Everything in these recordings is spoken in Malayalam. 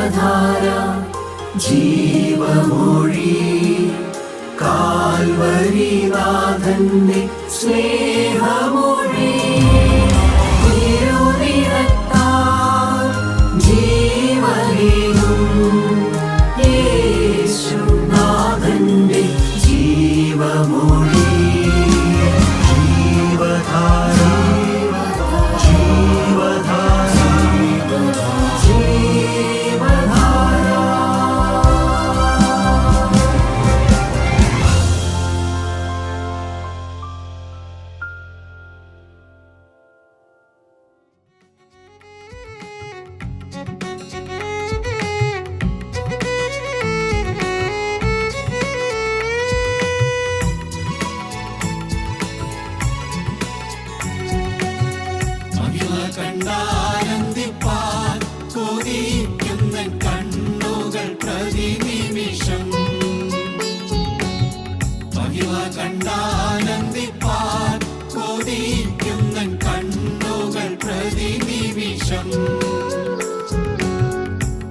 ജീവധാര ജീവമൊഴി കാൽവരിനാഥന്റെ സ്നേഹമൊഴി തിരുനിറത്താൽ ജീവനേകും യേശുനാഥന്റെ ജീവമൊഴി ജീവധാര ജീവധാര ജീവധാര. കണ്ടാനന്ദിപ്പാൻ കൊതിക്കുന്ന കണ്ണുകൾ പ്രതിനിമിഷം മഹിമ കണ്ടാനന്ദിപ്പാൻ കൊതിക്കുന്ന കണ്ണുകൾ പ്രതിനിമിഷം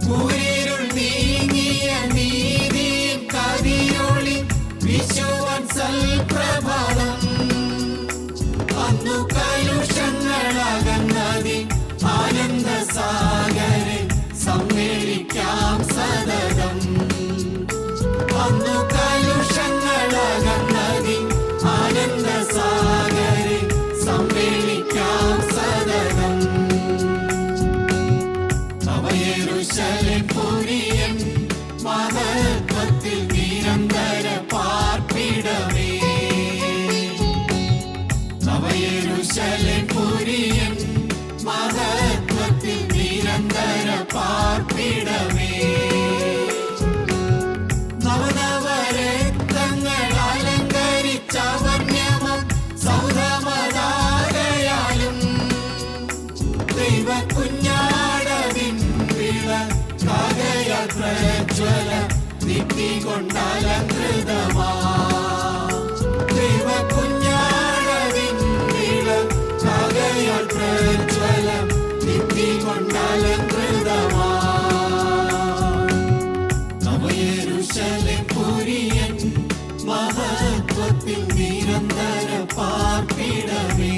കൂരിരുൾ നീങ്ങിയ നീതിയും കതിരൊളി വിശുവൻ സൽപ്രഭാതം അന്നു കലുഷങ്ങളകന്നതി ആനന്ദ സാഗരെ സമ്മേളിക്കാം സതതം അന്നു കലുഷങ്ങളകന്നതി ആനന്ദ സാഗരെ സമ്മേളിക്കാം സതതം നവയെരൂശലേം പുരിയൻ മഹത്വത്തിൽ നിരന്തര പാർപ്പിടമേ നവയെരൂശലേം പുരിയൻ മഹത്വത്തിൽ നിരന്തര പാർപ്പിടമേ നവനവരത്നങ്ങൾ അലങ്കരിച്ച വന്യമം സൗധമതാകയാലും ദൈവകുഞ്ഞാടതിൻ വിളക്കാകയാൽ പ്രജ്വല ദീപ്തി കൊണ്ടലങ്കൃതമാ ദൈവകുഞ്ഞാടതിൻ വിളക്കാകയാൽ പ്രജ്വല ദീപ്തി കൊണ്ടലങ്കൃതമാ നവയെരൂശലേം പുരിയൻ മഹത്വത്തിൽ നിരന്തര പാർപ്പിടമേ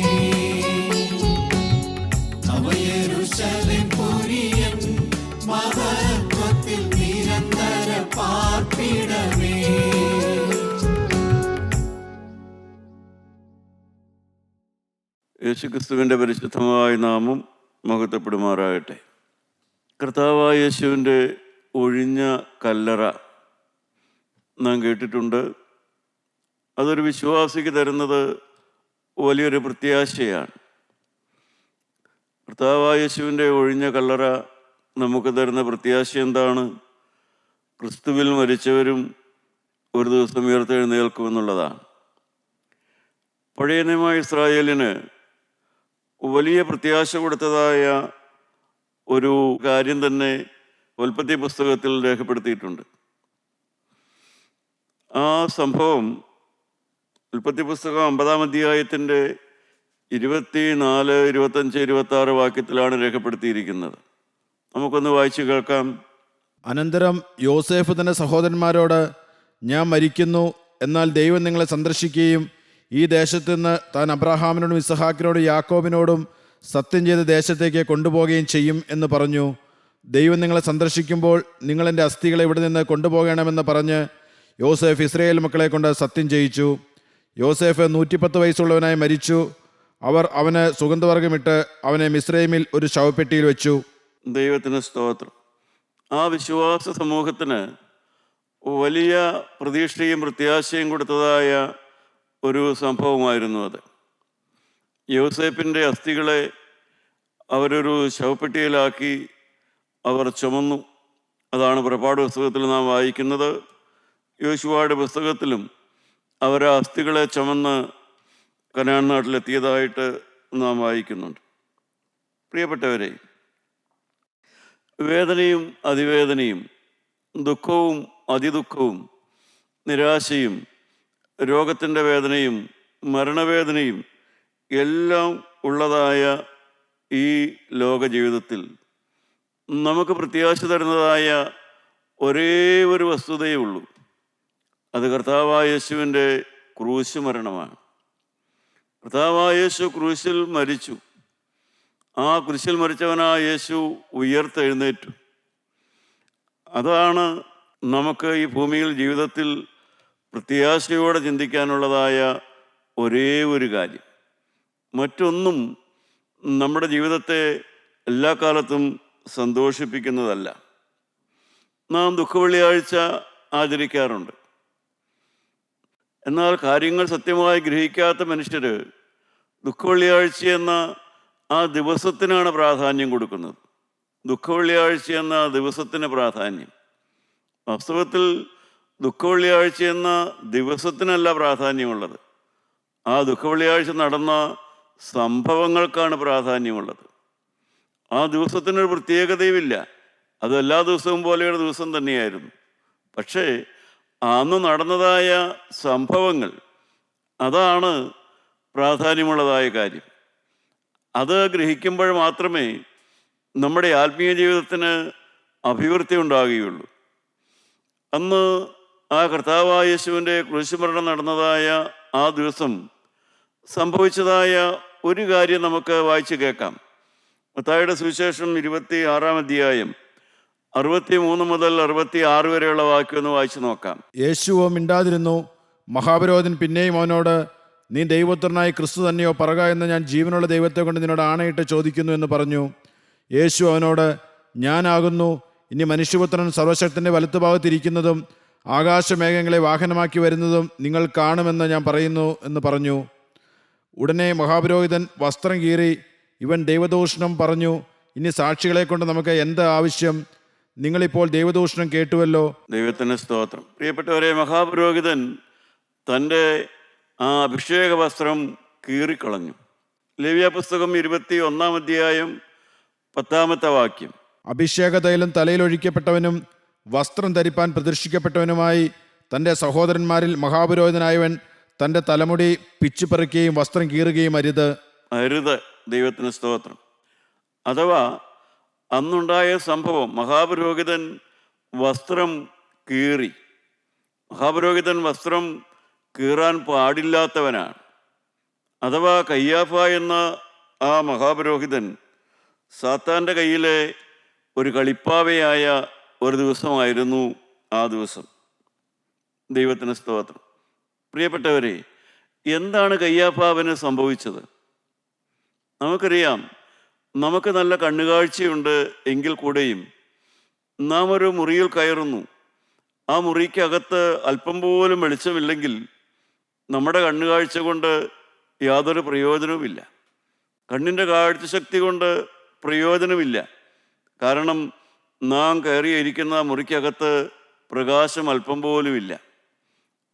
നവയെരൂശലേം പുരിയൻ മഹത്വത്തിൽ നിരന്തര പാർപ്പിടമേ. യേശുക്രിസ്തുവിൻ്റെ പരിശുദ്ധമായ നാമം മഹത്വപ്പെടുമാറാകട്ടെ. കർത്താവായ യേശുവിൻ്റെ ഒഴിഞ്ഞ കല്ലറ നാം കേട്ടിട്ടുണ്ട്. അതൊരു വിശ്വാസിക്ക് തരുന്നത് വലിയൊരു പ്രത്യാശയാണ്. കർത്താവായ യേശുവിൻ്റെ ഒഴിഞ്ഞ കല്ലറ നമുക്ക് തരുന്ന പ്രത്യാശ എന്താണ്? ക്രിസ്തുവിൽ മരിച്ചവരും ഒരു ദിവസം ഉയർത്തെഴുന്നേൽക്കുമെന്നുള്ളതാണ്. പഴയ നിയമ ഇസ്രായേലിന് വലിയ പ്രത്യാശ കൊടുത്തതായ ഒരു കാര്യം തന്നെ ഉൽപ്പത്തി പുസ്തകത്തിൽ രേഖപ്പെടുത്തിയിട്ടുണ്ട്. ആ സംഭവം ഉൽപ്പത്തി പുസ്തകം 50-ാം അധ്യായത്തിൻ്റെ 24, 25, 26 വാക്യത്തിലാണ് രേഖപ്പെടുത്തിയിരിക്കുന്നത്. നമുക്കൊന്ന് വായിച്ചു കേൾക്കാം. അനന്തരം യോസേഫ് തന്റെ സഹോദരന്മാരോട്, ഞാൻ മരിക്കുന്നു, എന്നാൽ ദൈവം നിങ്ങളെ സന്ദർശിക്കുകയും ഈ ദേശത്തു നിന്ന് താൻ അബ്രഹാമിനോടും ഇസ്ഹാക്കിനോടും യാക്കോബിനോടും സത്യം ചെയ്ത ദേശത്തേക്ക് കൊണ്ടുപോവുകയും ചെയ്യും എന്ന് പറഞ്ഞു. ദൈവം നിങ്ങളെ സന്ദർശിക്കുമ്പോൾ നിങ്ങൾ എൻ്റെ അസ്ഥികളെ ഇവിടെ നിന്ന് കൊണ്ടുപോകണമെന്ന് പറഞ്ഞ് യോസേഫ് ഇസ്രായേൽ മക്കളെ കൊണ്ട് സത്യം ചെയ്യിച്ചു. യോസേഫ് 110 വയസ്സുള്ളവനായി മരിച്ചു. അവർ അവന് സുഗന്ധവർഗമിട്ട് അവനെ മിസ്രൈമിൽ ഒരു ശവപ്പെട്ടിയിൽ വെച്ചു. ദൈവത്തിന് സ്തോത്രം. ആ വിശ്വാസ സമൂഹത്തിന് വലിയ പ്രതീക്ഷയും പ്രത്യാശയും കൊടുത്തതായ ഒരു സംഭവമായിരുന്നു അത്. യോസേപ്പിൻ്റെ അസ്ഥികളെ അവരൊരു ശവപ്പെട്ടിയിലാക്കി അവർ ചുമന്നു. അതാണ് പുറപ്പാട് പുസ്തകത്തിൽ നാം വായിക്കുന്നത്. യോശുവയുടെ പുസ്തകത്തിലും അവർ ആ അസ്ഥികളെ ചുമന്ന് കനാൻ നാട്ടിലെത്തിയതായിട്ട് നാം വായിക്കുന്നുണ്ട്. പ്രിയപ്പെട്ടവരെ, വേദനയും അതിവേദനയും ദുഃഖവും അതിദുഃഖവും നിരാശയും രോഗത്തിൻ്റെ വേദനയും മരണവേദനയും എല്ലാം ഉള്ളതായ ഈ ലോക ജീവിതത്തിൽ നമുക്ക് പ്രത്യാശ തരുന്നതായ ഒരേ ഒരു വസ്തുതയേ ഉള്ളൂ. അത് കർത്താവായ യേശുവിൻ്റെ ക്രൂശ് മരണമാണ്. കർത്താവായ യേശു ക്രൂശിൽ മരിച്ചു. ആ കുരിശിൽ മരിച്ചവനായ യേശു ഉയർത്തെഴുന്നേറ്റു. അതാണ് നമുക്ക് ഈ ഭൂമിയിൽ ജീവിതത്തിൽ പ്രത്യാശയോടെ ചിന്തിക്കാനുള്ളതായ ഒരേ ഒരു കാര്യം. മറ്റൊന്നും നമ്മുടെ ജീവിതത്തെ എല്ലാ കാലത്തും സന്തോഷിപ്പിക്കുന്നതല്ല. നാം ദുഃഖവെള്ളിയാഴ്ച ആചരിക്കാറുണ്ട്. എന്നാൽ കാര്യങ്ങൾ സത്യമായി ഗ്രഹിക്കാത്ത മനുഷ്യർ ദുഃഖവെള്ളിയാഴ്ച എന്ന ആ ദിവസത്തിനാണ് പ്രാധാന്യം കൊടുക്കുന്നത്. ദുഃഖവെള്ളിയാഴ്ച എന്ന ദിവസത്തിന് പ്രാധാന്യം. വാസ്തവത്തിൽ ദുഃഖവെള്ളിയാഴ്ച എന്ന ദിവസത്തിനല്ല പ്രാധാന്യമുള്ളത്. ആ ദുഃഖവെള്ളിയാഴ്ച നടന്ന സംഭവങ്ങൾക്കാണ് പ്രാധാന്യമുള്ളത്. ആ ദിവസത്തിനൊരു പ്രത്യേകതയുമില്ല. അത് എല്ലാ ദിവസവും പോലെയുള്ള ദിവസം തന്നെയായിരുന്നു. പക്ഷേ അന്ന് നടന്നതായ സംഭവങ്ങൾ, അതാണ് പ്രാധാന്യമുള്ളതായ കാര്യം. അത് ഗ്രഹിക്കുമ്പോൾ മാത്രമേ നമ്മുടെ ആത്മീയ ജീവിതത്തിന് അഭിവൃദ്ധി ഉണ്ടാകുകയുള്ളൂ. അന്ന് ആ കർത്താവായ യേശുവിൻ്റെ ക്രൂശുമരണം നടന്നതായ ആ ദിവസം സംഭവിച്ചതായ ഒരു കാര്യം നമുക്ക് വായിച്ച് കേൾക്കാം. മത്തായിയുടെ സുവിശേഷം 26-ാം അധ്യായം 63 മുതൽ 66 വരെയുള്ള വാക്യം ഒന്ന് വായിച്ചു നോക്കാം. യേശുവോ മിണ്ടാതിരുന്നു. മഹാപുരോഹിതൻ പിന്നെയും അവനോട്, നീ ദൈവപുത്രനായ ക്രിസ്തു തന്നെയോ പറക എന്ന് ഞാൻ ജീവനുള്ള ദൈവത്തെ കൊണ്ട് നിന്നോട് ആണയിട്ട് ചോദിക്കുന്നു എന്ന് പറഞ്ഞു. യേശു അവനോട്, ഞാനാകുന്നു. ഇനി മനുഷ്യപുത്രൻ സർവശക്തൻ്റെ വലത്തുഭാഗത്തിരിക്കുന്നതും ആകാശമേഘങ്ങളെ വാഹനമാക്കി വരുന്നതും നിങ്ങൾ കാണുമെന്ന് ഞാൻ പറയുന്നു എന്ന് പറഞ്ഞു. ഉടനെ മഹാപുരോഹിതൻ വസ്ത്രം കീറി, ഇവൻ ദൈവദൂഷണം പറഞ്ഞു. ഇനി സാക്ഷികളെ കൊണ്ട് നമുക്ക് എന്ത് ആവശ്യം? നിങ്ങളിപ്പോൾ ദൈവദൂഷണം കേട്ടുവല്ലോ. ദൈവത്തിന് സ്തോത്രം. പ്രിയപ്പെട്ടവരെ, മഹാപുരോഹിതൻ തൻ്റെ ആ അഭിഷേക വസ്ത്രം കീറിക്കളഞ്ഞു. ലേവ്യ പുസ്തകം 21-ാം അധ്യായം 10-ാമത്തെ വാക്യം. അഭിഷേക തൈലം തലയിലൊഴിക്കപ്പെട്ടവനും വസ്ത്രം ധരിപ്പാൻ പ്രദർശിക്കപ്പെട്ടവനുമായി തൻ്റെ സഹോദരന്മാരിൽ മഹാപുരോഹിതനായവൻ തൻ്റെ തലമുടി പിച്ചുപറിക്കുകയും വസ്ത്രം കീറുകയും അരുത്. അരുത്. ദൈവത്തിന് സ്തോത്രം. അഥവാ അന്നുണ്ടായ സംഭവം, മഹാപുരോഹിതൻ വസ്ത്രം കീറി. മഹാപുരോഹിതൻ വസ്ത്രം കീറാൻ പാടില്ലാത്തവനാണ്. അഥവാ കയ്യാഫ എന്ന ആ മഹാപുരോഹിതൻ സാത്താൻ്റെ കയ്യിലെ ഒരു കളിപ്പാവയായ ഒരു ദിവസമായിരുന്നു ആ ദിവസം. ദൈവത്തിന് സ്തോത്രം. പ്രിയപ്പെട്ടവരെ, എന്താണ് കയ്യാഫാവിന് സംഭവിച്ചത്? നമുക്കറിയാം, നമുക്ക് നല്ല കണ്ണുകാഴ്ചയുണ്ട് എങ്കിൽ കൂടെയും നാം ഒരു മുറിയിൽ കയറുന്നു. ആ മുറിക്കകത്ത് അല്പം പോലും വെളിച്ചമില്ലെങ്കിൽ നമ്മുടെ കണ്ണുകാഴ്ച കൊണ്ട് യാതൊരു പ്രയോജനവുമില്ല. കണ്ണിൻ്റെ കാഴ്ചശക്തി കൊണ്ട് പ്രയോജനമില്ല. കാരണം നാം കയറിയിരിക്കുന്ന മുറിക്കകത്ത് പ്രകാശം അല്പം പോലുമില്ല.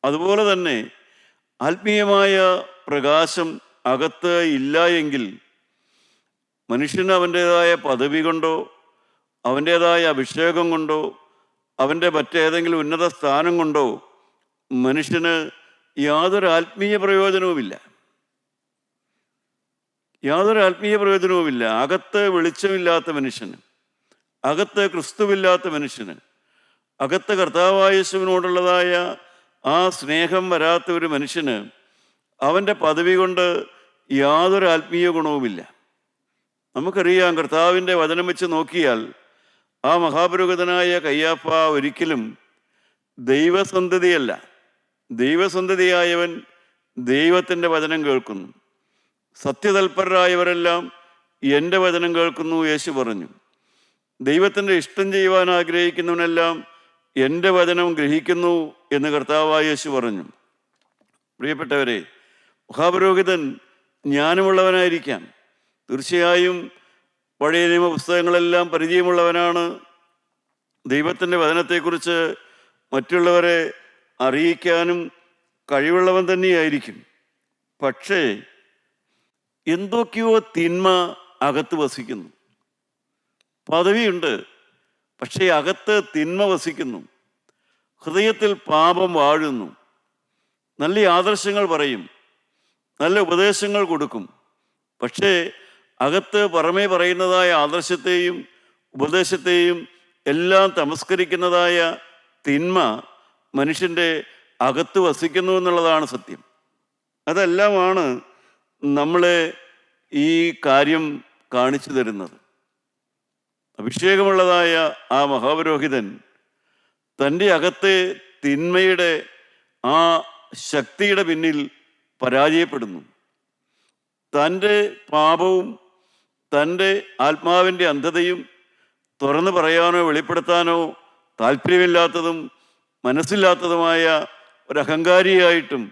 അതുപോലെ തന്നെ ആത്മീയമായ പ്രകാശം അകത്ത് ഇല്ല എങ്കിൽ മനുഷ്യന് അവൻ്റേതായ പദവി കൊണ്ടോ അവൻ്റേതായ അഭിഷേകം കൊണ്ടോ അവൻ്റെ മറ്റേതെങ്കിലും ഉന്നത സ്ഥാനം കൊണ്ടോ മനുഷ്യന് യാതൊരു ആത്മീയ പ്രയോജനവുമില്ല. യാതൊരു ആത്മീയ പ്രയോജനവുമില്ല. അകത്ത് വെളിച്ചമില്ലാത്ത മനുഷ്യന്, അകത്ത് ക്രിസ്തുവില്ലാത്ത മനുഷ്യന്, അകത്ത് കർത്താവായ യേശുവിനോടുള്ളതായ ആ സ്നേഹം വരാത്ത ഒരു മനുഷ്യന് അവൻ്റെ പദവി കൊണ്ട് യാതൊരു ആത്മീയ ഗുണവുമില്ല. നമുക്കറിയാം, കർത്താവിൻ്റെ വചനം വെച്ച് നോക്കിയാൽ ആ മഹാപുരോഹിതനായ കയ്യാഫ ഒരിക്കലും ദൈവസന്തതിയല്ല. ദൈവസന്തതിയായവൻ ദൈവത്തിൻ്റെ വചനം കേൾക്കുന്നു. സത്യതൽപരരായവരെല്ലാം എൻ്റെ വചനം കേൾക്കുന്നു യേശു പറഞ്ഞു. ദൈവത്തിൻ്റെ ഇഷ്ടം ചെയ്യുവാൻ ആഗ്രഹിക്കുന്നവനെല്ലാം എൻ്റെ വചനം ഗ്രഹിക്കുന്നു എന്ന് കർത്താവായ യേശു പറഞ്ഞു. പ്രിയപ്പെട്ടവരെ, മഹാപുരോഹിതൻ ജ്ഞാനമുള്ളവനായിരിക്കാം. തീർച്ചയായും പഴയ നിയമ പുസ്തകങ്ങളെല്ലാം പരിചയമുള്ളവനാണ്. ദൈവത്തിൻ്റെ വചനത്തെക്കുറിച്ച് മറ്റുള്ളവരെ അറിയിക്കാനും കഴിവുള്ളവൻ തന്നെയായിരിക്കും. പക്ഷേ എന്തൊക്കെയോ തിന്മ അകത്ത് വസിക്കുന്നു. പദവിയുണ്ട്, പക്ഷേ അകത്ത് തിന്മ വസിക്കുന്നു. ഹൃദയത്തിൽ പാപം വാഴുന്നു. നല്ല ആദർശങ്ങൾ പറയും, നല്ല ഉപദേശങ്ങൾ കൊടുക്കും. പക്ഷേ അകത്ത് പുറമേ പറയുന്നതായ ആദർശത്തെയും ഉപദേശത്തെയും എല്ലാം തമസ്കരിക്കുന്നതായ തിന്മ മനുഷ്യൻ്റെ അകത്ത് വസിക്കുന്നു എന്നുള്ളതാണ് സത്യം. അതെല്ലാമാണ് നമ്മളെ ഈ കാര്യം കാണിച്ചു തരുന്നത്. അഭിഷേകമുള്ളതായ ആ മഹാപുരോഹിതൻ തൻ്റെ അകത്തെ തിന്മയുടെ ആ ശക്തിയുടെ പിന്നിൽ പരാജയപ്പെടുന്നു. തൻ്റെ പാപവും തൻ്റെ ആത്മാവിൻ്റെ അന്ധതയും തുറന്നു പറയാനോ വെളിപ്പെടുത്താനോ താല്പര്യമില്ലാത്തതും മനസ്സില്ലാത്തതുമായ ഒരു അഹങ്കാരിയായിട്ടും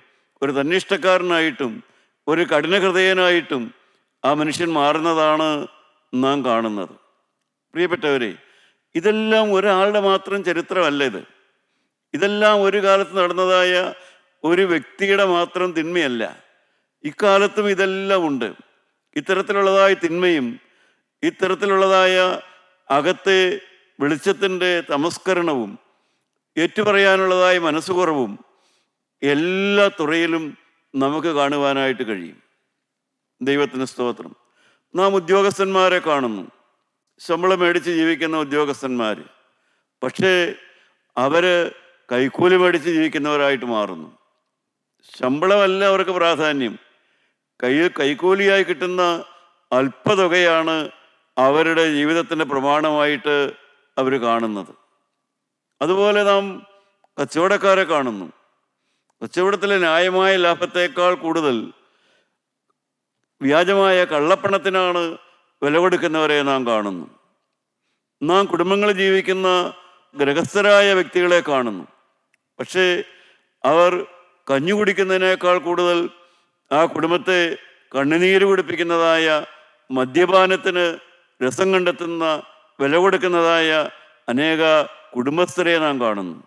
ഒരു തന്നിഷ്ടക്കാരനായിട്ടും ഒരു കഠിനഹൃദയനായിട്ടും ആ മനുഷ്യൻ മാറുന്നതാണ് നാം കാണുന്നത്. പ്രിയപ്പെട്ടവരെ, ഇതെല്ലാം ഒരാളുടെ മാത്രം ചരിത്രമല്ല. ഇതെല്ലാം ഒരു കാലത്ത് നടന്നതായ ഒരു വ്യക്തിയുടെ മാത്രം തിന്മയല്ല. ഇക്കാലത്തും ഇതെല്ലാം ഉണ്ട്. ഇത്തരത്തിലുള്ളതായ തിന്മയും ഇത്തരത്തിലുള്ളതായ അകത്തെ വെളിച്ചത്തിൻ്റെ തമസ്കരണവും ഏറ്റുപറയാനുള്ളതായ മനസ്സുകുറവും എല്ലാ തുറയിലും നമുക്ക് കാണുവാനായിട്ട് കഴിയും. ദൈവത്തിന് സ്തോത്രം. നാം ഉദ്യോഗസ്ഥന്മാരെ കാണുന്നു, ശമ്പളം മേടിച്ച് ജീവിക്കുന്ന ഉദ്യോഗസ്ഥന്മാർ. പക്ഷേ അവർ കൈക്കൂലി മേടിച്ച് ജീവിക്കുന്നവരായിട്ട് മാറുന്നു. ശമ്പളമല്ല അവർക്ക് പ്രാധാന്യം. കൈക്കൂലിയായി കിട്ടുന്ന അല്പതുകയാണ് അവരുടെ ജീവിതത്തിൻ്റെ പ്രമാണമായിട്ട് അവർ കാണുന്നത്. അതുപോലെ നാം കച്ചവടക്കാരെ കാണുന്നു. കച്ചവടത്തിലെ ന്യായമായ ലാഭത്തേക്കാൾ കൂടുതൽ വ്യാജമായ കള്ളപ്പണത്തിനാണ് വില കൊടുക്കുന്നവരെ നാം കാണുന്നു. നാം കുടുംബങ്ങളിൽ ജീവിക്കുന്ന ഗൃഹസ്ഥരായ വ്യക്തികളെ കാണുന്നു. പക്ഷേ അവർ കഞ്ഞി കുടിക്കുന്നതിനേക്കാൾ കൂടുതൽ ആ കുടുംബത്തെ കണ്ണുനീര് കുടിപ്പിക്കുന്നതായ മദ്യപാനത്തിന് രസം കണ്ടെത്തുന്ന വില കൊടുക്കുന്നതായ അനേക കുടുംബസ്ഥരെ നാം കാണുന്നു.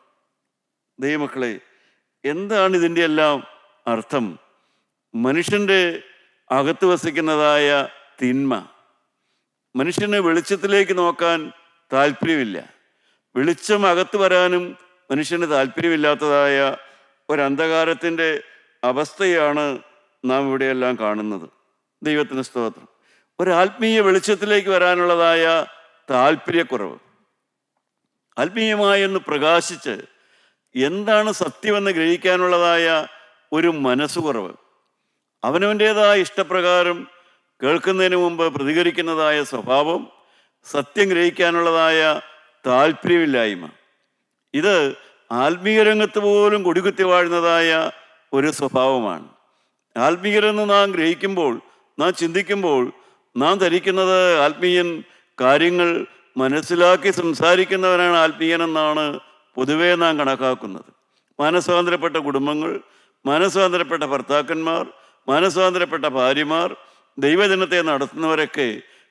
ദൈവമക്കളെ, എന്താണ് ഇതിൻ്റെ എല്ലാം അർത്ഥം? മനുഷ്യൻ്റെ അകത്ത് വസിക്കുന്നതായ തിന്മ. മനുഷ്യന് വെളിച്ചത്തിലേക്ക് നോക്കാൻ താല്പര്യമില്ല. വെളിച്ചം അകത്ത് വരാനും മനുഷ്യന് താല്പര്യമില്ലാത്തതായ ഒരന്ധകാരത്തിൻ്റെ അവസ്ഥയാണ് നാം ഇവിടെയെല്ലാം കാണുന്നത്. ദൈവത്തിന് സ്തോത്രം. ഒരാത്മീയ വെളിച്ചത്തിലേക്ക് വരാനുള്ളതായ താല്പര്യക്കുറവ്, ആത്മീയമായൊന്ന് പ്രകാശിച്ച് എന്താണ് സത്യമെന്ന് ഗ്രഹിക്കാനുള്ളതായ ഒരു മനസ്സുകുറവ്, അവനവൻ്റേതായ ഇഷ്ടപ്രകാരം കേൾക്കുന്നതിന് മുമ്പ് പ്രതികരിക്കുന്നതായ സ്വഭാവം, സത്യം ഗ്രഹിക്കാനുള്ളതായ താല്പര്യമില്ലായ്മ, ഇത് ആത്മീയ രംഗത്ത് പോലും കൊടികുത്തി വാഴുന്നതായ ഒരു സ്വഭാവമാണ്. ആത്മീയരെന്ന് നാം ഗ്രഹിക്കുമ്പോൾ, നാം ചിന്തിക്കുമ്പോൾ നാം ധരിക്കുന്നത് ആത്മീയൻ കാര്യങ്ങൾ മനസ്സിലാക്കി സംസാരിക്കുന്നവനാണ് ആത്മീയനെന്നാണ് പൊതുവേ നാം കണക്കാക്കുന്നത്. മനസ്വാതന്ത്ര്യപ്പെട്ട കുടുംബങ്ങൾ, മനസ്വാതന്ത്ര്യപ്പെട്ട ഭർത്താക്കന്മാർ, മനസ്വാതന്ത്ര്യപ്പെട്ട ഭാര്യമാർ, ദൈവജനത്തെ നടത്തുന്നവരൊക്കെ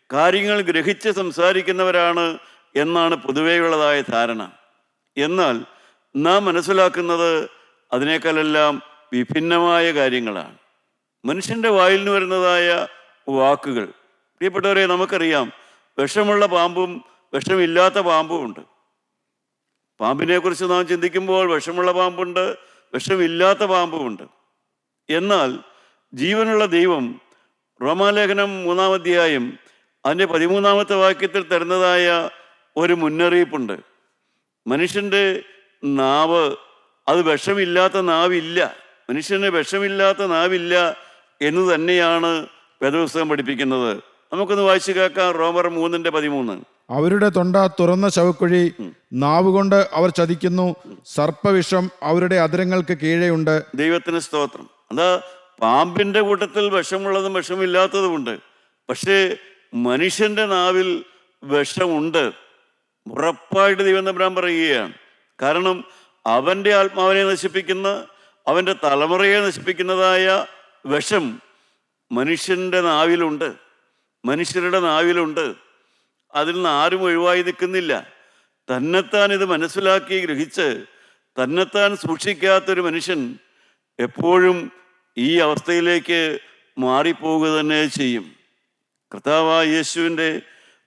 കാര്യങ്ങൾ ഗ്രഹിച്ച് സംസാരിക്കുന്നവരാണ് എന്നാണ് പൊതുവെയുള്ളതായ ധാരണ. എന്നാൽ നാം മനസ്സിലാക്കുന്നത് അതിനേക്കാളെല്ലാം വിഭിന്നമായ കാര്യങ്ങളാണ്. മനുഷ്യൻ്റെ വായിൽ നിന്ന് വരുന്നതായ വാക്കുകൾ, പ്രിയപ്പെട്ടവരെ, നമുക്കറിയാം വിഷമുള്ള പാമ്പും വിഷമില്ലാത്ത പാമ്പും ഉണ്ട്. പാമ്പിനെ കുറിച്ച് നാം ചിന്തിക്കുമ്പോൾ വിഷമുള്ള പാമ്പുണ്ട്, വിഷമില്ലാത്ത പാമ്പുമുണ്ട്. എന്നാൽ ജീവനുള്ള ദൈവം റോമാലേഖനം 3-ാം അധ്യായം അതിൻ്റെ 13-ാമത്തെ വാക്യത്തിൽ തരുന്നതായ ഒരു മുന്നറിയിപ്പുണ്ട്. മനുഷ്യൻ്റെ നാവ്, അത് വിഷമില്ലാത്ത നാവില്ല. മനുഷ്യന് വിഷമില്ലാത്ത നാവില്ല എന്ന് തന്നെയാണ് വേദപുസ്തകം പഠിപ്പിക്കുന്നത്. നമുക്കൊന്ന് വായിച്ചു കേൾക്കാം. റോമർ 3:13. അവരുടെ തൊണ്ട തുറന്ന ശവക്കുഴി, നാവുകൊണ്ട് അവർ ചതിക്കുന്നു, സർപ്പവിഷം അവരുടെ അധരങ്ങൾക്ക് കീഴെയുണ്ട്. ദൈവത്തിന് സ്തോത്രം. അതാ, പാമ്പിൻ്റെ കൂട്ടത്തിൽ വിഷമുള്ളതും വിഷമില്ലാത്തതുമുണ്ട്. പക്ഷേ മനുഷ്യൻ്റെ നാവിൽ വിഷമുണ്ട്. ഉറപ്പായിട്ട് ദൈവം തമ്പുരാൻ പറയുകയാണ്. കാരണം അവൻ്റെ ആത്മാവിനെ നശിപ്പിക്കുന്ന, അവൻ്റെ തലമുറയെ നശിപ്പിക്കുന്നതായ വിഷം മനുഷ്യൻ്റെ നാവിലുണ്ട്, മനുഷ്യരുടെ നാവിലുണ്ട്. അതിൽ നിന്ന് ആരും ഒഴിവായി നിൽക്കുന്നില്ല. തന്നെത്താൻ ഇത് മനസ്സിലാക്കി ഗ്രഹിച്ച് തന്നെത്താൻ സൂക്ഷിക്കാത്തൊരു മനുഷ്യൻ എപ്പോഴും ഈ അവസ്ഥയിലേക്ക് മാറിപ്പോവുക തന്നെ ചെയ്യും. കർത്താവായ യേശുവിൻ്റെ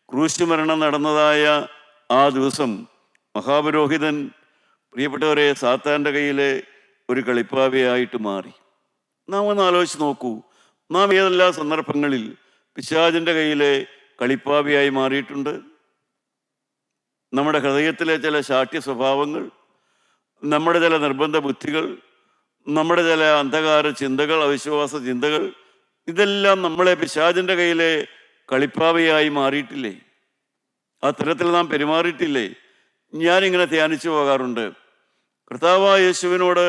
ക്രൂശ് മരണം നടന്നതായ ആ ദിവസം മഹാപുരോഹിതൻ, പ്രിയപ്പെട്ടവരെ, സാത്താൻ്റെ കയ്യിലെ ഒരു കളിപ്പാവയായിട്ട് മാറി. നാം ഒന്ന് ആലോചിച്ച് നോക്കൂ. നാം ഏതെല്ലാം സന്ദർഭങ്ങളിൽ പിശാചിൻ്റെ കയ്യിലെ കളിപ്പാവയായി മാറിയിട്ടുണ്ട്? നമ്മുടെ ഹൃദയത്തിലെ ചില ശാഠ്യ സ്വഭാവങ്ങൾ, നമ്മുടെ ചില നിർബന്ധ ബുദ്ധികൾ, നമ്മുടെ ചില അന്ധകാര ചിന്തകൾ, അവിശ്വാസ ചിന്തകൾ, ഇതെല്ലാം നമ്മളെ പിശാചിൻ്റെ കയ്യിലെ കളിപ്പാവയായി മാറിയിട്ടില്ലേ? ആ തരത്തിൽ നാം പെരുമാറിയിട്ടില്ലേ? ഞാനിങ്ങനെ ധ്യാനിച്ചു പോകാറുണ്ട്. കർത്താവായ യേശുവിനോട്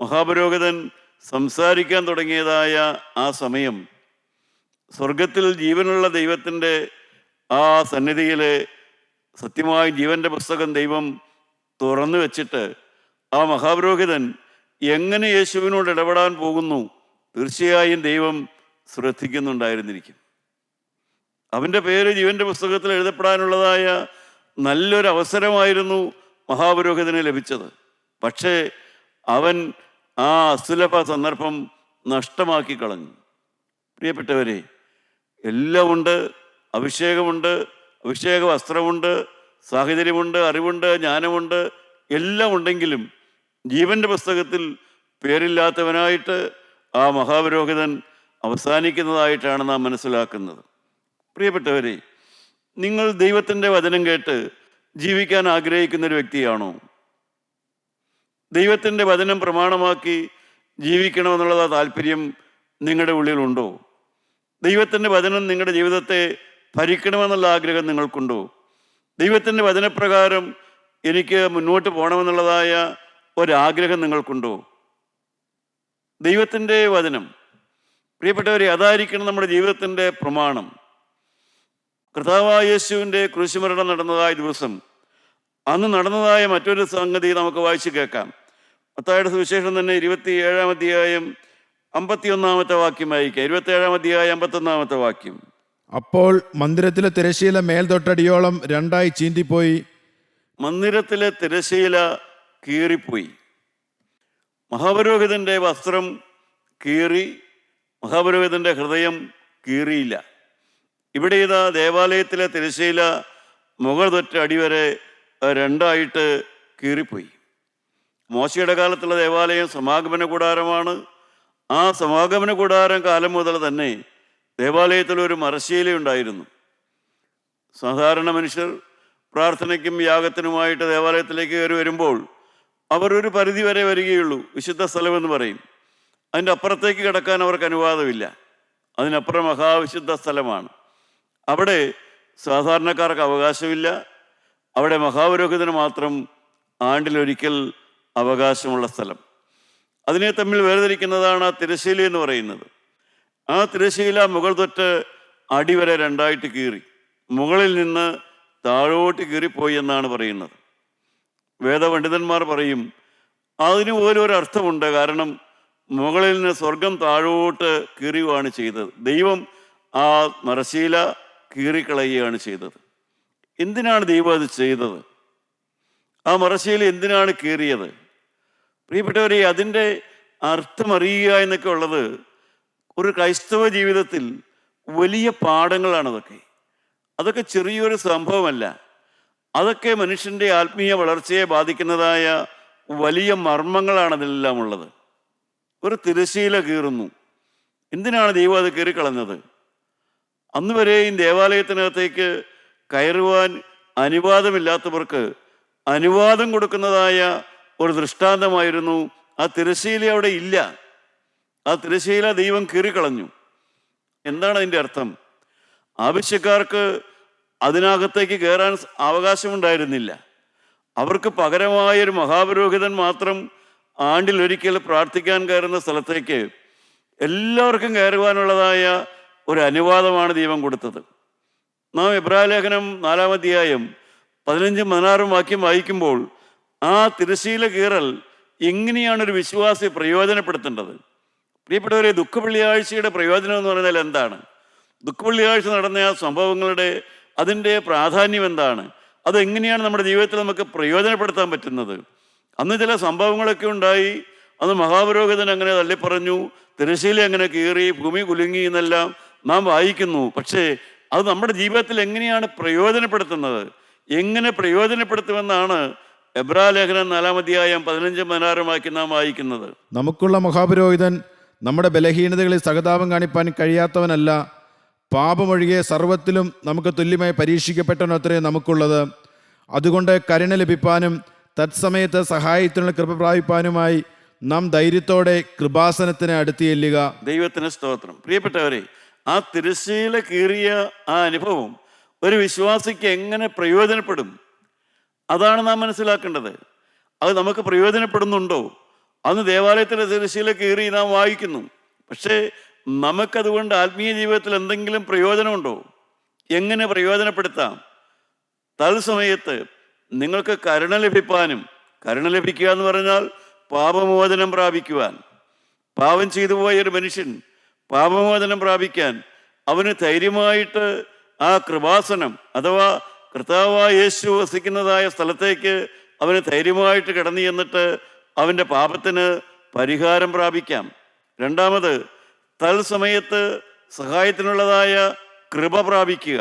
മഹാപുരോഹിതൻ സംസാരിക്കാൻ തുടങ്ങിയതായ ആ സമയം, സ്വർഗത്തിൽ ജീവനുള്ള ദൈവത്തിൻ്റെ ആ സന്നിധിയിലെ സത്യമായി ജീവൻ്റെ പുസ്തകം ദൈവം തുറന്നു വെച്ചിട്ട് ആ മഹാപുരോഹിതൻ എങ്ങനെ യേശുവിനോട് ഇടപെടാൻ പോകുന്നു, തീർച്ചയായും ദൈവം ശ്രദ്ധിക്കുന്നുണ്ടായിരുന്നിരിക്കും. അവൻ്റെ പേര് ജീവൻ്റെ പുസ്തകത്തിൽ എഴുതപ്പെടാനുള്ളതായ നല്ലൊരു അവസരമായിരുന്നു മഹാപുരോഹിതന് ലഭിച്ചത്. പക്ഷേ അവൻ ആ അസുലഭ സന്ദർഭം നഷ്ടമാക്കി കളഞ്ഞു. പ്രിയപ്പെട്ടവരെ, എല്ലാം ഉണ്ട്. അഭിഷേകമുണ്ട്, അഭിഷേക വസ്ത്രമുണ്ട്, സാഹചര്യമുണ്ട്, അറിവുണ്ട്, ജ്ഞാനമുണ്ട്, എല്ലാം ഉണ്ടെങ്കിലും ജീവൻ്റെ പുസ്തകത്തിൽ പേരില്ലാത്തവനായിട്ട് ആ മഹാപുരോഹിതൻ അവസാനിക്കുന്നതായിട്ടാണ് നാം മനസ്സിലാക്കുന്നത്. പ്രിയപ്പെട്ടവരെ, നിങ്ങൾ ദൈവത്തിൻ്റെ വചനം കേട്ട് ജീവിക്കാൻ ആഗ്രഹിക്കുന്നൊരു വ്യക്തിയാണോ? ദൈവത്തിൻ്റെ വചനം പ്രമാണമാക്കി ജീവിക്കണമെന്നുള്ള താല്പര്യം നിങ്ങളുടെ ഉള്ളിലുണ്ടോ? ദൈവത്തിൻ്റെ വചനം നിങ്ങളുടെ ജീവിതത്തെ ഭരിക്കണമെന്നുള്ള ആഗ്രഹം നിങ്ങൾക്കുണ്ടോ? ദൈവത്തിൻ്റെ വചനപ്രകാരം എനിക്ക് മുന്നോട്ട് പോകണമെന്നുള്ളതായ ഒരാഗ്രഹം നിങ്ങൾക്കുണ്ടോ? ദൈവത്തിൻ്റെ വചനം, പ്രിയപ്പെട്ടവരെ, അതായിരിക്കണം നമ്മുടെ ജീവിതത്തിൻ്റെ പ്രമാണം. കർത്താവായ യേശുവിൻ്റെ ക്രൂശുമരണം നടന്നതായ ദിവസം അന്ന് നടന്നതായ മറ്റൊരു സംഗതി നമുക്ക് വായിച്ചു കേൾക്കാം. മത്തായിയുടെ സുവിശേഷം തന്നെ 27-ാം അധ്യായം 51-ാമത്തെ വാക്യം വായിക്കാം. 27-ാം അധ്യായം 51-ാമത്തെ വാക്യം. അപ്പോൾ മന്ദിരത്തിലെ തിരശ്ശീല മേൽതൊട്ടടിയോളം രണ്ടായി ചീന്തിപ്പോയി. മന്ദിരത്തിലെ തിരശ്ശീല കീറിപ്പോയി. മഹാപുരോഹിതൻ്റെ വസ്ത്രം കീറി, മഹാപുരോഹിതൻ്റെ ഹൃദയം കീറിയില്ല. ഇവിടെ ഇതാ ദേവാലയത്തിലെ തിരശ്ശീല മുകൾ തൊട്ട് അടിവരെ രണ്ടായിട്ട് കീറിപ്പോയി. മോശയുടെ കാലത്തുള്ള ദേവാലയം സമാഗമന കൂടാരമാണ്. ആ സമാഗമന കൂടാരം കാലം മുതൽ തന്നെ ദേവാലയത്തിലൊരു മറശ്ശീലയുണ്ടായിരുന്നു. സാധാരണ മനുഷ്യർ പ്രാർത്ഥനയ്ക്കും യാഗത്തിനുമായിട്ട് ദേവാലയത്തിലേക്ക് കയറി വരുമ്പോൾ അവർ ഒരു പരിധി വരെ വരികയുള്ളൂ. വിശുദ്ധ സ്ഥലമെന്ന് പറയും. അതിൻ്റെ അപ്പുറത്തേക്ക് കിടക്കാൻ അവർക്ക് അനുവാദമില്ല. അതിനപ്പുറം മഹാവിശുദ്ധ സ്ഥലമാണ്. അവിടെ സാധാരണക്കാർക്ക് അവകാശമില്ല. അവിടെ മഹാപുരോഹിതന് മാത്രം ആണ്ടിലൊരിക്കൽ അവകാശമുള്ള സ്ഥലം. അതിനെ തമ്മിൽ വേർതിരിക്കുന്നതാണ് ആ തിരശ്ശീല എന്ന് പറയുന്നത്. ആ തിരശ്ശീല മുകൾ തൊട്ട് അടിവരെ രണ്ടായിട്ട് കീറി, മുകളിൽ നിന്ന് താഴോട്ട് കീറിപ്പോയി എന്നാണ് പറയുന്നത്. വേദപണ്ഡിതന്മാർ പറയും അതിന് പോലും ഒരു അർത്ഥമുണ്ട്. കാരണം മുകളിൽ നിന്ന് സ്വർഗം താഴോട്ട് കീറുകയാണ് ചെയ്തത്. ദൈവം ആ മറശ്ശീല കീറിക്കളയുകയാണ് ചെയ്തത്. എന്തിനാണ് ദൈവം അത് ചെയ്തത്? ആ മറശ്ശീല എന്തിനാണ് കീറിയത്? പ്രിയപ്പെട്ടവരെ, അതിൻ്റെ അർത്ഥം അറിയുക എന്നൊക്കെ ഉള്ളത് ഒരു ക്രൈസ്തവ ജീവിതത്തിൽ വലിയ പാഠങ്ങളാണ്. അതൊക്കെ ചെറിയൊരു സംഭവമല്ല. അതൊക്കെ മനുഷ്യൻ്റെ ആത്മീയ വളർച്ചയെ ബാധിക്കുന്നതായ വലിയ മർമ്മങ്ങളാണ് അതിലെല്ലാം ഉള്ളത്. ഒരു തിരശ്ശീല കീറുന്നു. എന്തിനാണ് ദൈവം അത് കീറിക്കളഞ്ഞത്? അന്ന് വരെയും ദേവാലയത്തിനകത്തേക്ക് കയറുവാൻ അനുവാദമില്ലാത്തവർക്ക് അനുവാദം കൊടുക്കുന്നതായ ഒരു ദൃഷ്ടാന്തമായിരുന്നു ആ തിരശ്ശീല. അവിടെ ഇല്ല. ആ തിരശ്ശീല ദൈവം കീറിക്കളഞ്ഞു. എന്താണ് അതിൻ്റെ അർത്ഥം? ആവശ്യക്കാർക്ക് അതിനകത്തേക്ക് കയറാൻ അവകാശമുണ്ടായിരുന്നില്ല. അവർക്ക് പകരമായൊരു മഹാപുരോഹിതൻ മാത്രം ആണ്ടിലൊരിക്കൽ പ്രാർത്ഥിക്കാൻ കയറുന്ന സ്ഥലത്തേക്ക് എല്ലാവർക്കും കയറുവാനുള്ളതായ ഒരു അനുവാദമാണ് ദൈവം കൊടുത്തത്. നാം എബ്രായലേഖനം 4-ാം അധ്യായം 15-16 വാക്യം വായിക്കുമ്പോൾ ആ തിരശ്ശീല കീറൽ എങ്ങനെയാണ് ഒരു വിശ്വാസി പ്രയോജനപ്പെടുത്തേണ്ടത്? പ്രിയപ്പെട്ടവരെ, ദുഃഖവെള്ളിയാഴ്ചയുടെ പ്രയോജനം എന്ന് പറഞ്ഞാൽ എന്താണ്? ദുഃഖവെള്ളിയാഴ്ച നടന്ന ആ സംഭവങ്ങളുടെ അതിൻ്റെ പ്രാധാന്യം എന്താണ്? അതെങ്ങനെയാണ് നമ്മുടെ ജീവിതത്തിൽ നമുക്ക് പ്രയോജനപ്പെടുത്താൻ പറ്റുന്നത്? അന്ന് ചില സംഭവങ്ങളൊക്കെ ഉണ്ടായി. അന്ന് മഹാപുരോഹിതൻ അങ്ങനെ തള്ളിപ്പറഞ്ഞു, തിരശ്ശീല അങ്ങനെ കീറി, ഭൂമി കുലുങ്ങി എന്നെല്ലാം നാം വായിക്കുന്നു. പക്ഷേ അത് നമ്മുടെ ജീവിതത്തിൽ എങ്ങനെയാണ് പ്രയോജനപ്പെടുത്തുന്നത്? എങ്ങനെ പ്രയോജനപ്പെടുത്തുമെന്നാണ് എബ്രായലേഖനം 4-ാം അധ്യായം 15-16 വാക്യം നാം വായിക്കുന്നത്. നമുക്കുള്ള മഹാപുരോഹിതൻ നമ്മുടെ ബലഹീനതകളിൽ സഹതാപം കാണിപ്പാൻ കഴിയാത്തവനല്ല, പാപമൊഴികെ സർവ്വത്തിലും നമുക്ക് തുല്യമായി പരീക്ഷിക്കപ്പെട്ടവനത്രേ നമുക്കുള്ളത്. അതുകൊണ്ട് കരുണ ലഭിപ്പാനും തത്സമയത്ത് സഹായത്തിനുള്ള കൃപ പ്രാപിപ്പാനുമായി നാം ധൈര്യത്തോടെ കൃപാസനത്തിന് അടുത്ത് ചെല്ലുക. ദൈവത്തിന് സ്തോത്രം. പ്രിയപ്പെട്ടവരെ, ആ തിരശ്ശീല കീറിയ ആ അനുഭവം ഒരു വിശ്വാസിക്ക് എങ്ങനെ പ്രയോജനപ്പെടും, അതാണ് നാം മനസ്സിലാക്കേണ്ടത്. അത് നമുക്ക് പ്രയോജനപ്പെടുന്നുണ്ടോ? അന്ന് ദേവാലയത്തിലെ തിരശ്ശീല കീറി നാം വായിക്കുന്നു, പക്ഷേ നമുക്കതുകൊണ്ട് ആത്മീയ ജീവിതത്തിൽ എന്തെങ്കിലും പ്രയോജനമുണ്ടോ? എങ്ങനെ പ്രയോജനപ്പെടുത്താം? തത്സമയത്ത് നിങ്ങൾക്ക് കരുണ ലഭിപ്പാനും, കരുണ ലഭിക്കുക എന്ന് പറഞ്ഞാൽ പാപമോചനം പ്രാപിക്കുവാൻ, പാപം ചെയ്തു പോയ ഒരു മനുഷ്യൻ പാപമോചനം പ്രാപിക്കാൻ അവന് ധൈര്യമായിട്ട് ആ കൃപാസനം അഥവാ കർത്താവായ യേശു വസിക്കുന്നതായ സ്ഥലത്തേക്ക് അവന് ധൈര്യമായിട്ട് കടന്നു ചെന്നിട്ട് അവൻ്റെ പാപത്തിന് പരിഹാരം പ്രാപിക്കാം. രണ്ടാമത്, തത്സമയത്ത് സഹായത്തിനുള്ളതായ കൃപ പ്രാപിക്കുക.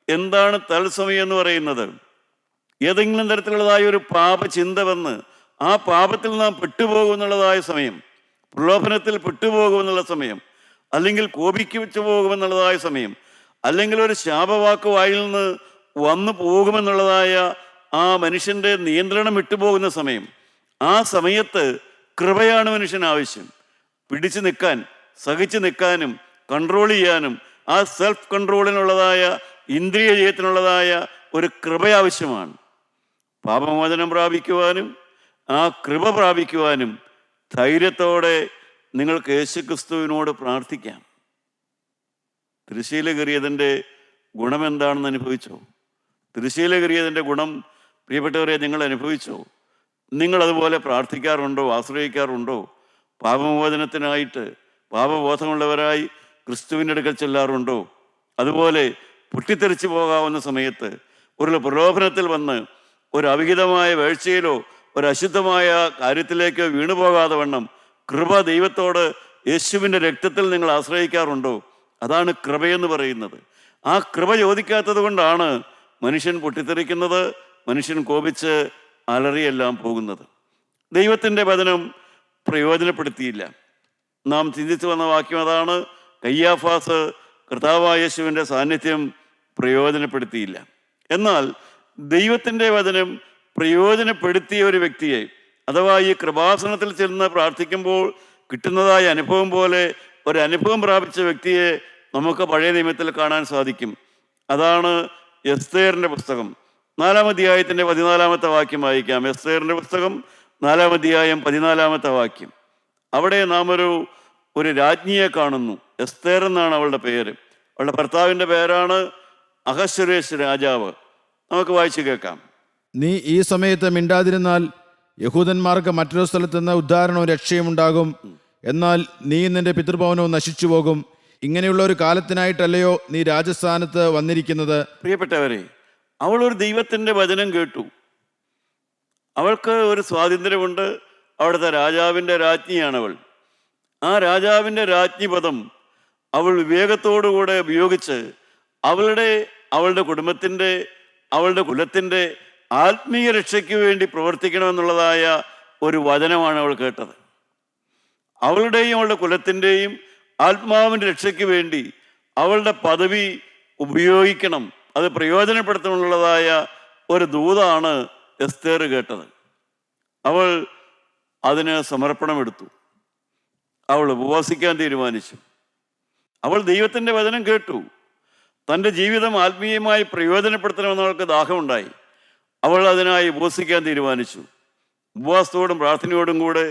എന്താണ് തത്സമയം എന്ന് പറയുന്നത്? ഏതെങ്കിലും തരത്തിലുള്ളതായ ഒരു പാപചിന്ത വന്ന് ആ പാപത്തിൽ നാം പെട്ടുപോകുമെന്നുള്ളതായ സമയം, പ്രലോഭനത്തിൽ പെട്ടുപോകുമെന്നുള്ള സമയം, അല്ലെങ്കിൽ കോപിച്ചു പോകുമെന്നുള്ളതായ സമയം, അല്ലെങ്കിൽ ഒരു ശാപവാക്ക് വായിൽ നിന്ന് വന്നു പോകുമെന്നുള്ളതായ ആ മനുഷ്യൻ്റെ നിയന്ത്രണം വിട്ടുപോകുന്ന സമയം, ആ സമയത്ത് കൃപയാണ് മനുഷ്യന് ആവശ്യം. പിടിച്ചു നിൽക്കാൻ, സഹിച്ചു നിൽക്കാനും കൺട്രോൾ ചെയ്യാനും ആ സെൽഫ് കൺട്രോളിനുള്ളതായ ഇന്ദ്രിയ ജയത്തിനുള്ളതായ ഒരു കൃപ ആവശ്യമാണ്. പാപമോചനം പ്രാപിക്കുവാനും ആ കൃപ പ്രാപിക്കുവാനും ധൈര്യത്തോടെ നിങ്ങൾക്ക് യേശുക്രിസ്തുവിനോട് പ്രാർത്ഥിക്കാം. തിരശ്ശീല കീറിയതിൻ്റെ ഗുണം എന്താണെന്ന് അനുഭവിച്ചോ? തിരശ്ശീല കീറിയതിൻ്റെ ഗുണം പ്രിയപ്പെട്ടവരെ നിങ്ങൾ അനുഭവിച്ചോ? നിങ്ങളതുപോലെ പ്രാർത്ഥിക്കാറുണ്ടോ? ആശ്രയിക്കാറുണ്ടോ? പാപമോചനത്തിനായിട്ട് പാപബോധമുള്ളവരായി ക്രിസ്തുവിൻ്റെ അടുക്കൽ ചെല്ലാറുണ്ടോ? അതുപോലെ പൊട്ടിത്തെറിച്ച് പോകാവുന്ന സമയത്ത് ഒരു പ്രലോഭനത്തിൽ വന്ന് ഒരു അവിഹിതമായ വീഴ്ചയിലോ ഒരു അശുദ്ധമായ കാര്യത്തിലേക്കോ വീണുപോകാതെ വണ്ണം കൃപ ദൈവത്തോട് യേശുവിൻ്റെ രക്തത്തിൽ നിങ്ങൾ ആശ്രയിക്കാറുണ്ടോ? അതാണ് കൃപയെന്ന് പറയുന്നത്. ആ കൃപ ചോദിക്കാത്തത് കൊണ്ടാണ് മനുഷ്യൻ പൊട്ടിത്തെറിക്കുന്നത്, മനുഷ്യൻ കോപിച്ച് അലറിയെല്ലാം പോകുന്നത്. ദൈവത്തിൻ്റെ വചനം പ്രയോജനപ്പെടുത്തിയില്ല. നാം ചിന്തിച്ചു വന്ന വാക്യം അതാണ്. കയ്യാഫാസ് കർത്താവായ യേശുവിൻ്റെ സാന്നിധ്യം പ്രയോജനപ്പെടുത്തിയില്ല. എന്നാൽ ദൈവത്തിൻ്റെ വചനം പ്രയോജനപ്പെടുത്തിയ ഒരു വ്യക്തിയെ, അഥവാ ഈ കൃപാസനത്തിൽ ചെന്ന് പ്രാർത്ഥിക്കുമ്പോൾ കിട്ടുന്നതായ അനുഭവം പോലെ ഒരു അനുഭവം പ്രാപിച്ച വ്യക്തിയെ നമുക്ക് പഴയ നിയമത്തിൽ കാണാൻ സാധിക്കും. അതാണ് എസ്തേറിൻ്റെ പുസ്തകം 4-ാം അധ്യായത്തിൻ്റെ 14-ാമത്തെ വാക്യം വായിക്കാം. എസ്തേറിൻ്റെ പുസ്തകം 4-ാം അധ്യായം 14-ാമത്തെ വാക്യം. അവിടെ നാം ഒരു രാജ്ഞിയെ കാണുന്നു. എസ്തേർ എന്നാണ് അവളുടെ പേര്. അവളുടെ ഭർത്താവിൻ്റെ പേരാണ് അഹശ്വേരോശ് രാജാവ്. നമുക്ക് വായിച്ചു കേൾക്കാം. നീ ഈ സമയത്ത് മിണ്ടാതിരുന്നാൽ യഹൂദന്മാർക്ക് മറ്റൊരു സ്ഥലത്ത് നിന്ന് ഉദ്ധാരണവും രക്ഷയും ഉണ്ടാകും. എന്നാൽ നീ നിന്റെ പിതൃഭവനവും നശിച്ചു പോകും. ഇങ്ങനെയുള്ള ഒരു കാലത്തിനായിട്ടല്ലയോ നീ രാജസ്ഥാനത്ത് വന്നിരിക്കുന്നത്? പ്രിയപ്പെട്ടവരെ, അവളൊരു ദൈവത്തിൻ്റെ വചനം കേട്ടു. അവൾക്ക് ഒരു സ്വാതന്ത്ര്യമുണ്ട്. അവിടുത്തെ രാജാവിൻ്റെ രാജ്ഞിയാണവൾ. ആ രാജാവിൻ്റെ രാജ്ഞി പദം അവൾ വിവേകത്തോടുകൂടെ ഉപയോഗിച്ച് അവളുടെ കുടുംബത്തിൻ്റെ, അവളുടെ കുലത്തിൻ്റെ ആത്മീയ രക്ഷയ്ക്ക് വേണ്ടി പ്രവർത്തിക്കണമെന്നുള്ളതായ ഒരു വചനമാണ് അവൾ കേട്ടത്. അവളുടെയും അവളുടെ കുലത്തിൻ്റെയും ആത്മാവിൻ്റെ രക്ഷയ്ക്ക് വേണ്ടി അവളുടെ പദവി ഉപയോഗിക്കണം, അത് പ്രയോജനപ്പെടുത്തണമെന്നുള്ളതായ ഒരു ദൂതാണ് എസ്തേർ കേട്ടത്. അവൾ അതിന് സമർപ്പണമെടുത്തു. അവൾ ഉപവാസിക്കാൻ തീരുമാനിച്ചു. അവൾ ദൈവത്തിൻ്റെ വചനം കേട്ടു. തൻ്റെ ജീവിതം ആത്മീയമായി പ്രയോജനപ്പെടുത്തണമെന്ന് അവൾക്ക് ദാഹമുണ്ടായി. അവൾ അതിനായി ഉപവസിക്കാൻ തീരുമാനിച്ചു. ഉപവാസത്തോടും പ്രാർത്ഥനയോടും കൂടെ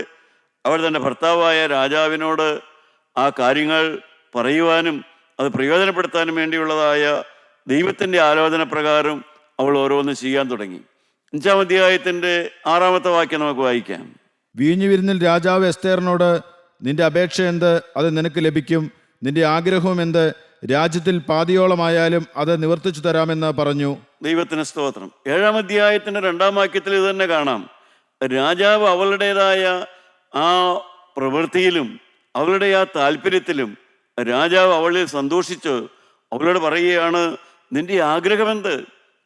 അവൾ തൻ്റെ ഭർത്താവായ രാജാവിനോട് ആ കാര്യങ്ങൾ പറയുവാനും അത് പ്രയോജനപ്പെടുത്താനും വേണ്ടിയുള്ളതായ ദൈവത്തിൻ്റെ ആലോചന പ്രകാരം അവൾ ഓരോന്ന് ചെയ്യാൻ തുടങ്ങി. 5-ാം അധ്യായത്തിൻ്റെ 6-ാമത്തെ വാക്യം നമുക്ക് വായിക്കാം. വീഞ്ഞു വിരുന്നിൽ രാജാവ് എസ്തേറിനോട്, നിന്റെ അപേക്ഷ എന്ത്? അത് നിനക്ക് ലഭിക്കും. നിന്റെ ആഗ്രഹവും എന്ത്? രാജ്യത്തിൽ പാതിയോളമായാലും അത് നിവർത്തിച്ചു തരാമെന്ന് പറഞ്ഞു. ദൈവത്തിന് സ്തോത്രം. 7-ാം അധ്യായത്തിൻ്റെ 2-ാം വാക്യത്തിൽ ഇത് തന്നെ കാണാം. രാജാവ് അവളുടേതായ ആ പ്രവൃത്തിയിലും അവളുടെ ആ താല്പര്യത്തിലും രാജാവ് അവളിൽ സന്തോഷിച്ച് അവളോട് പറയുകയാണ്, നിന്റെ ആഗ്രഹമെന്ത്?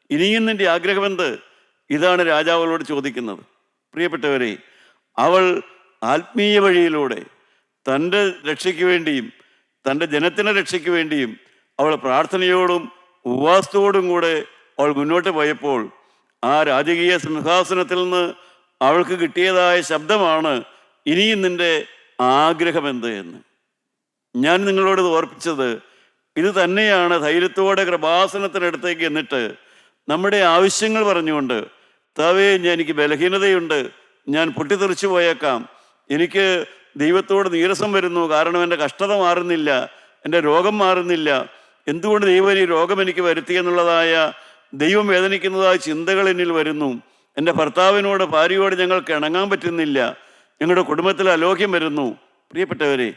ഇനിയും നിന്റെ ആഗ്രഹമെന്ത്? ഇതാണ് രാജാവ് അവളോട് ചോദിക്കുന്നത്. പ്രിയപ്പെട്ടവരെ, അവൾ ആത്മീയ വഴിയിലൂടെ തൻ്റെ രക്ഷയ്ക്ക് വേണ്ടിയും തൻ്റെ ജനത്തിൻ്റെ രക്ഷയ്ക്ക് വേണ്ടിയും അവൾ പ്രാർത്ഥനയോടും ഉപവാസത്തോടും കൂടെ അവൾ മുന്നോട്ട് പോയപ്പോൾ ആ രാജകീയ സിംഹാസനത്തിൽ നിന്ന് അവൾക്ക് കിട്ടിയതായ ശബ്ദമാണ്, ഇനിയും നിന്റെ ആഗ്രഹമെന്ത് എന്ന്. ഞാൻ നിങ്ങളോട് ഇത് ഓർപ്പിച്ചത് ഇത് തന്നെയാണ്. ധൈര്യത്തോടെ കൃപാസനത്തിനടുത്തേക്ക് എന്നിട്ട് നമ്മുടെ ആവശ്യങ്ങൾ പറഞ്ഞുകൊണ്ട്, കർത്താവേ, എനിക്ക് ബലഹീനതയുണ്ട്, ഞാൻ പൊട്ടിത്തെറിച്ചു പോയേക്കാം, എനിക്ക് ദൈവത്തോട് നീരസം വരുന്നു, കാരണം എൻ്റെ കഷ്ടത മാറുന്നില്ല, എൻ്റെ രോഗം മാറുന്നില്ല, എന്തുകൊണ്ട് ദൈവം ഈ രോഗം എനിക്ക് വരുത്തിയെന്നുള്ളതായ ദൈവം വേദനിക്കുന്നതായ ചിന്തകൾ എന്നിൽ വരുന്നു, എൻ്റെ ഭർത്താവിനോട് ഭാര്യയോട് ഞങ്ങൾക്ക് ഇണങ്ങാൻ പറ്റുന്നില്ല, ഞങ്ങളുടെ കുടുംബത്തിൽ അലോക്യം വരുന്നു. പ്രിയപ്പെട്ടവരെ,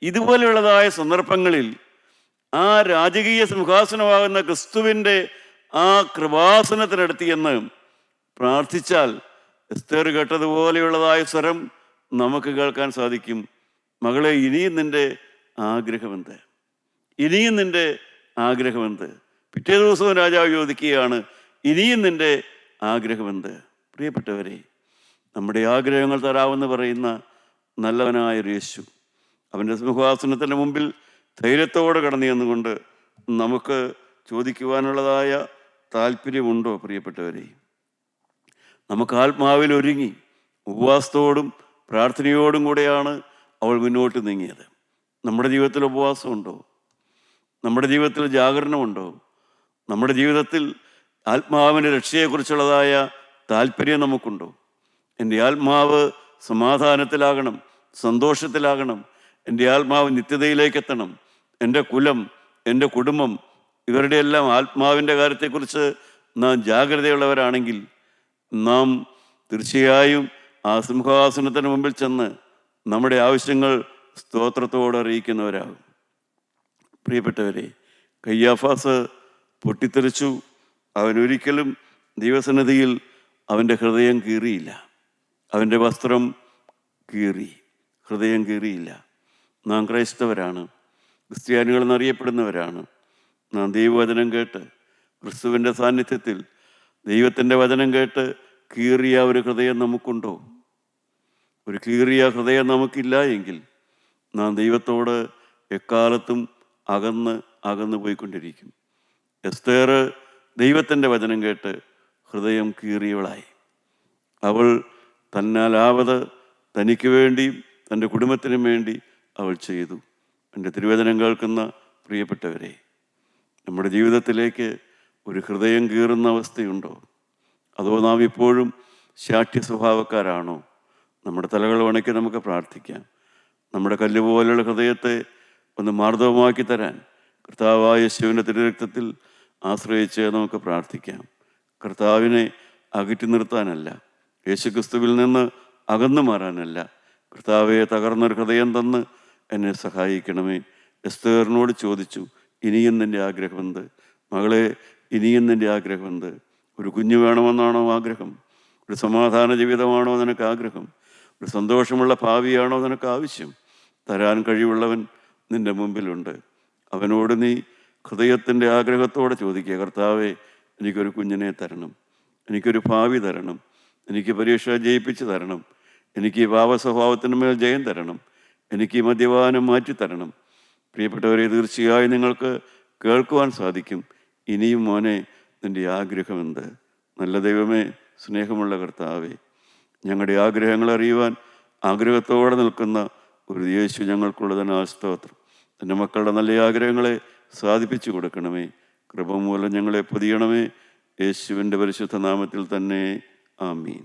ഇതുപോലെയുള്ളതായ സന്ദർഭങ്ങളിൽ ആ രാജകീയ സിംഹാസനമാകുന്ന ക്രിസ്തുവിൻ്റെ ആ കൃപാസനത്തിനടുത്ത് എന്ന് പ്രാർത്ഥിച്ചാൽ എസ്തേർ കേട്ടതുപോലെയുള്ളതായ സ്വരം നമുക്ക് കേൾക്കാൻ സാധിക്കും. മകളെ, ഇനിയും നിൻ്റെ ആഗ്രഹമെന്ത്? ഇനിയും നിൻ്റെ ആഗ്രഹമെന്ത്? പിറ്റേ ദിവസവും രാജാവ് ചോദിക്കുകയാണ്, ഇനിയും നിൻ്റെ ആഗ്രഹമെന്ത്? പ്രിയപ്പെട്ടവരെ, നമ്മുടെ ആഗ്രഹങ്ങൾ തരാമെന്ന് പറയുന്ന നല്ലവനായ യേശു അവൻ്റെ സിംഹാസനത്തിൻ്റെ മുമ്പിൽ ധൈര്യത്തോടെ കടന്നു ചെന്നുകൊണ്ട് നമുക്ക് ചോദിക്കുവാനുള്ളതായ താല്പര്യമുണ്ടോ? പ്രിയപ്പെട്ടവരെ, നമുക്ക് ആത്മാവിൽ ഒരുങ്ങി ഉപവാസത്തോടും പ്രാർത്ഥനയോടും കൂടെയാണ് അവൾ മുന്നോട്ട് നീങ്ങിയത്. നമ്മുടെ ജീവിതത്തിൽ ഉപവാസമുണ്ടോ? നമ്മുടെ ജീവിതത്തിൽ ജാഗരണമുണ്ടോ? നമ്മുടെ ജീവിതത്തിൽ ആത്മാവിൻ്റെ രക്ഷയെക്കുറിച്ചുള്ളതായ താല്പര്യം നമുക്കുണ്ടോ? എൻ്റെ ആത്മാവ് സമാധാനത്തിലാകണം, സന്തോഷത്തിലാകണം, എൻ്റെ ആത്മാവ് നിത്യതയിലേക്ക് എത്തണം, എൻ്റെ കുലം, എൻ്റെ കുടുംബം, ഇവരുടെ എല്ലാം ആത്മാവിൻ്റെ കാര്യത്തെക്കുറിച്ച് നാം ജാഗ്രതയുള്ളവരാണെങ്കിൽ നാം തീർച്ചയായും ആ സിംഹാസനത്തിന് മുമ്പിൽ ചെന്ന് നമ്മുടെ ആവശ്യങ്ങൾ സ്തോത്രത്തോടെ അറിയിക്കുന്നവരാകും. പ്രിയപ്പെട്ടവരെ, കയ്യാഫാസ് പൊട്ടിത്തെറിച്ചു. അവനൊരിക്കലും ദൈവസന്നിധിയിൽ അവൻ്റെ ഹൃദയം കീറിയില്ല, അവൻ്റെ വസ്ത്രം കീറി, ഹൃദയം കീറിയില്ല. നാം ക്രൈസ്തവരാണ്, ക്രിസ്ത്യാനികൾ എന്നറിയപ്പെടുന്നവരാണ്. നാം ദൈവവചനം കേട്ട് ക്രിസ്തുവിൻ്റെ സാന്നിധ്യത്തിൽ ദൈവത്തിൻ്റെ വചനം കേട്ട് കീറിയ ഒരു ഹൃദയം നമുക്കുണ്ടോ? ഒരു കീറിയ ഹൃദയം നമുക്കില്ല എങ്കിൽ നാം ദൈവത്തോട് എക്കാലത്തും അകന്ന് പോയിക്കൊണ്ടിരിക്കും. എസ്തേർ ദൈവത്തിൻ്റെ വചനം കേട്ട് ഹൃദയം കീറിയവളായി. അവൾ തന്നാലാവത് തനിക്ക് വേണ്ടിയും തൻ്റെ കുടുംബത്തിനും വേണ്ടി അവൾ ചെയ്തു. എൻ്റെ തിരുവചനം കേൾക്കുന്ന പ്രിയപ്പെട്ടവരെ, നമ്മുടെ ജീവിതത്തിലേക്ക് ഒരു ഹൃദയം കീറുന്ന അവസ്ഥയുണ്ടോ? അതോ നാം ഇപ്പോഴും ശാഠ്യ സ്വഭാവക്കാരാണോ? നമ്മുടെ തലകൾ വണക്കി നമുക്ക് പ്രാർത്ഥിക്കാം. നമ്മുടെ കല്ലുപോലുള്ള ഹൃദയത്തെ ഒന്ന് മാർദ്ദവമാക്കി തരാൻ കർത്താവായ യേശുവിൻ്റെ തിരുരക്തത്തിൽ ആശ്രയിച്ച് നമുക്ക് പ്രാർത്ഥിക്കാം. കർത്താവിനെ അകറ്റി നിർത്താനല്ല, യേശുക്രിസ്തുവിൽ നിന്ന് അകന്നു മാറാനല്ല. കർത്താവെ, തകർന്നൊരു ഹൃദയം തന്ന് എന്നെ സഹായിക്കണമേ. എസ്തേറിനോട് ചോദിച്ചു, ഇനിയും നിൻ്റെ ആഗ്രഹമെന്ത്? മകളെ, ഇനിയും നിൻ്റെ ആഗ്രഹമെന്ത്? ഒരു കുഞ്ഞ് വേണമെന്നാണോ ആഗ്രഹം? ഒരു സമാധാന ജീവിതമാണോ നിനക്ക് ആഗ്രഹം? ഒരു സന്തോഷമുള്ള ഭാവിയാണോ നിനക്ക് ആവശ്യം? തരാൻ കഴിവുള്ളവൻ നിൻ്റെ മുമ്പിലുണ്ട്. അവനോട് നീ ഹൃദയത്തിൻ്റെ ആഗ്രഹത്തോടെ ചോദിക്കുക, കർത്താവെ, എനിക്കൊരു കുഞ്ഞിനെ തരണം, എനിക്കൊരു ഭാവി തരണം, എനിക്ക് പരീക്ഷ ജയിപ്പിച്ച് തരണം, എനിക്ക് ഈ പാപസ്വഭാവത്തിന് മേൽ ജയം തരണം, എനിക്ക് ഈ മദ്യപാനം മാറ്റിത്തരണം. പ്രിയപ്പെട്ടവരെ, തീർച്ചയായും നിങ്ങൾക്ക് കേൾക്കുവാൻ സാധിക്കും, ഇനിയും മോനെ നിൻ്റെ ആഗ്രഹമെന്ത്? നല്ല ദൈവമേ, സ്നേഹമുള്ള കർത്താവേ, ഞങ്ങളുടെ ആഗ്രഹങ്ങൾ അറിയുവാൻ ആഗ്രഹത്തോടെ നിൽക്കുന്ന ഒരു യേശു ഞങ്ങൾക്കുള്ളതിനാൽ സ്തോത്രം. എൻ്റെ മക്കളുടെ നല്ല ആഗ്രഹങ്ങളെ സാധിപ്പിച്ചു കൊടുക്കണമേ. കൃപ മൂലം ഞങ്ങളെ പൊതിയണമേ. യേശുവിൻ്റെ പരിശുദ്ധ നാമത്തിൽ തന്നെ, ആമീൻ.